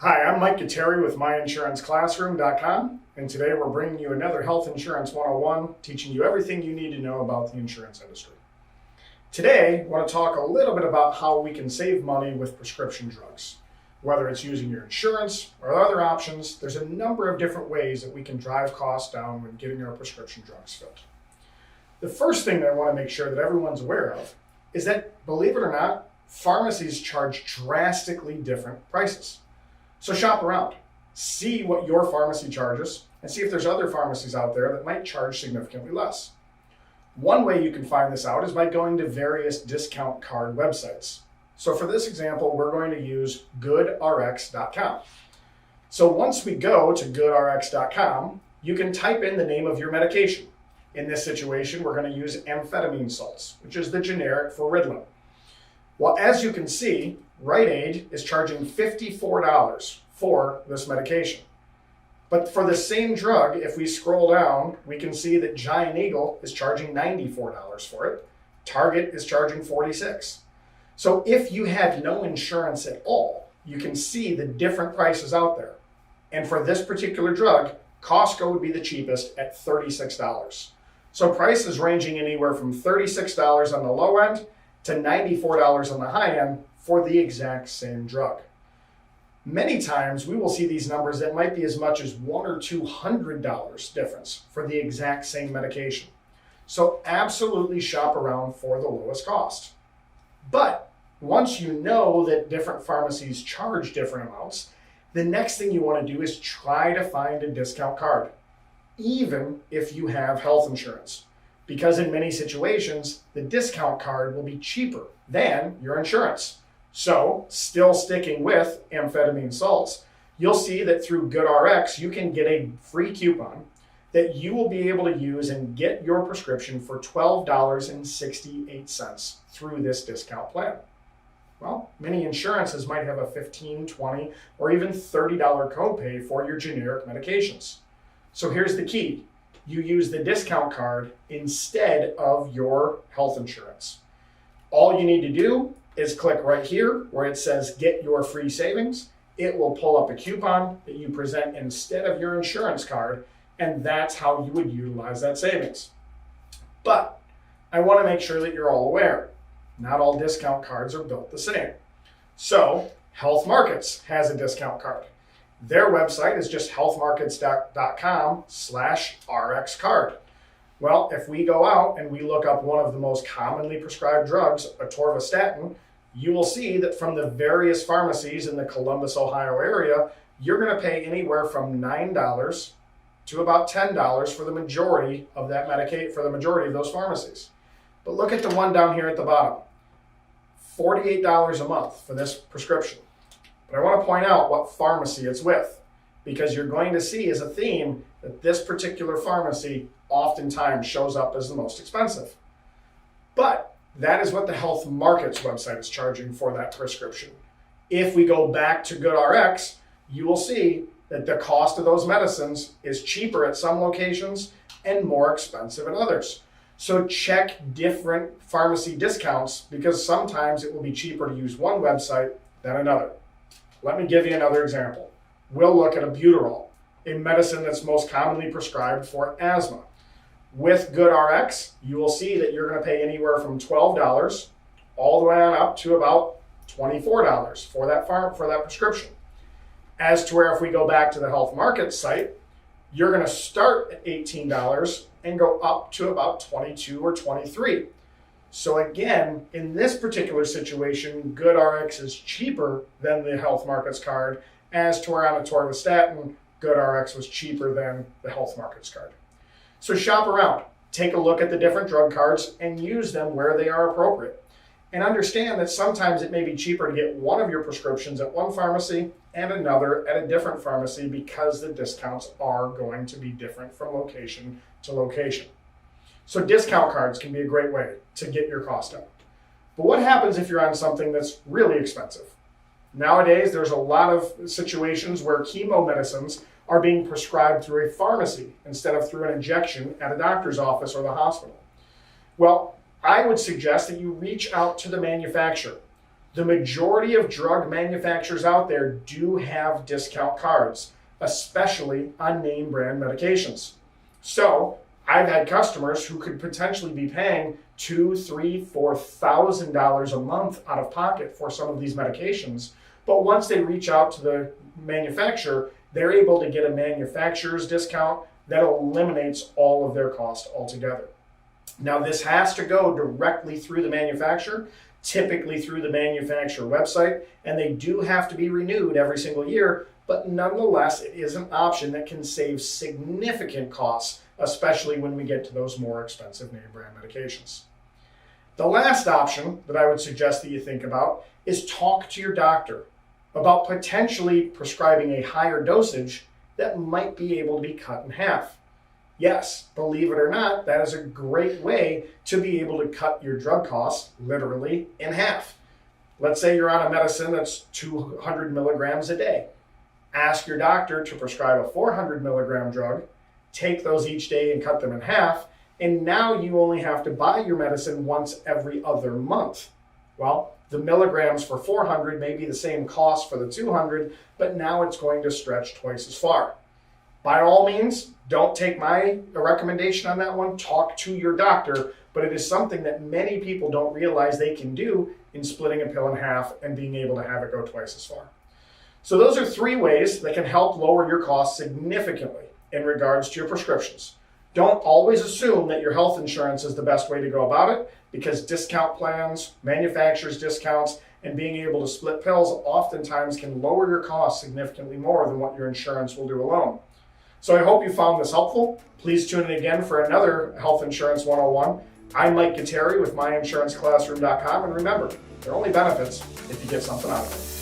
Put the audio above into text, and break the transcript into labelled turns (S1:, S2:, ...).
S1: Hi, I'm Mike Gutteri with MyInsuranceClassroom.com, and today we're bringing you another Health Insurance 101, teaching you everything you need to know about the insurance industry. Today, I want to talk a little bit about how we can save money with prescription drugs. Whether it's using your insurance or other options, there's a number of different ways that we can drive costs down when getting our prescription drugs filled. The first thing that I want to make sure that everyone's aware of is that, believe it or not, pharmacies charge drastically different prices. So shop around, see what your pharmacy charges, and see if there's other pharmacies out there that might charge significantly less. One way you can find this out is by going to various discount card websites. So for this example, we're going to use GoodRx.com. So once we go to GoodRx.com, you can type in the name of your medication. In this situation, we're going to use amphetamine salts, which is the generic for Ritalin. Well, as you can see, Rite Aid is charging $54 for this medication. But for the same drug, if we scroll down, we can see that Giant Eagle is charging $94 for it. Target is charging $46. So if you have no insurance at all, you can see the different prices out there. And for this particular drug, Costco would be the cheapest at $36. So prices ranging anywhere from $36 on the low end to $94 on the high end for the exact same drug. Many times we will see these numbers that might be as much as $100 or $200 difference for the exact same medication. So absolutely shop around for the lowest cost. But once you know that different pharmacies charge different amounts, the next thing you want to do is try to find a discount card, even if you have health insurance. Because in many situations, the discount card will be cheaper than your insurance. So, still sticking with amphetamine salts, you'll see that through GoodRx, you can get a free coupon that you will be able to use and get your prescription for $12.68 through this discount plan. Well, many insurances might have a $15, $20, or even $30 copay for your generic medications. So here's the key. You use the discount card instead of your health insurance. All you need to do is click right here where it says get your free savings. It will pull up a coupon that you present instead of your insurance card, and that's how you would utilize that savings. But I want to make sure that you're all aware, not all discount cards are built the same. So Health Markets has a discount card. Their website is just healthmarkets.com/RX card. Well, if we go out and we look up one of the most commonly prescribed drugs, atorvastatin, you will see that from the various pharmacies in the Columbus, Ohio area, you're going to pay anywhere from $9 to about $10 for the majority of that for the majority of those pharmacies. But look at the one down here at the bottom, $48 a month for this prescription. But I want to point out what pharmacy it's with, because you're going to see as a theme that this particular pharmacy oftentimes shows up as the most expensive. But that is what the Health Markets website is charging for that prescription. If we go back to GoodRx, you will see that the cost of those medicines is cheaper at some locations and more expensive at others. So check different pharmacy discounts, because sometimes it will be cheaper to use one website than another. Let me give you another example. We'll look at albuterol, a medicine that's most commonly prescribed for asthma. With GoodRx, you will see that you're going to pay anywhere from $12 all the way on up to about $24 for that prescription. As to where if we go back to the Health Markets site, you're going to start at $18 and go up to about $22 or $23. So again, in this particular situation, GoodRx is cheaper than the Health Markets card, as to where on atorvastatin, GoodRx was cheaper than the Health Markets card. So shop around, take a look at the different drug cards and use them where they are appropriate. And understand that sometimes it may be cheaper to get one of your prescriptions at one pharmacy and another at a different pharmacy, because the discounts are going to be different from location to location. So discount cards can be a great way to get your cost down. But what happens if you're on something that's really expensive? Nowadays, there's a lot of situations where chemo medicines are being prescribed through a pharmacy instead of through an injection at a doctor's office or the hospital. Well, I would suggest that you reach out to the manufacturer. The majority of drug manufacturers out there do have discount cards, especially on name brand medications. So I've had customers who could potentially be paying $2,000, $3,000, $4,000 a month out of pocket for some of these medications. But once they reach out to the manufacturer, they're able to get a manufacturer's discount that eliminates all of their cost altogether. Now, this has to go directly through the manufacturer, typically through the manufacturer website, and they do have to be renewed every single year, but nonetheless, it is an option that can save significant costs, especially when we get to those more expensive name brand medications. The last option that I would suggest that you think about is talk to your doctor about potentially prescribing a higher dosage that might be able to be cut in half. Yes, believe it or not, that is a great way to be able to cut your drug costs literally in half. Let's say you're on a medicine that's 200 milligrams a day. Ask your doctor to prescribe a 400 milligram drug, take those each day and cut them in half, and now you only have to buy your medicine once every other month. Well, the milligrams for 400 may be the same cost for the 200, but now it's going to stretch twice as far. By all means, don't take my recommendation on that one. Talk to your doctor, but it is something that many people don't realize they can do in splitting a pill in half and being able to have it go twice as far. So those are 3 ways that can help lower your costs significantly in regards to your prescriptions. Don't always assume that your health insurance is the best way to go about it, because discount plans, manufacturers' discounts, and being able to split pills oftentimes can lower your costs significantly more than what your insurance will do alone. So I hope you found this helpful. Please tune in again for another Health Insurance 101. I'm Mike Gatteri with MyInsuranceClassroom.com, and remember, there are only benefits if you get something out of it.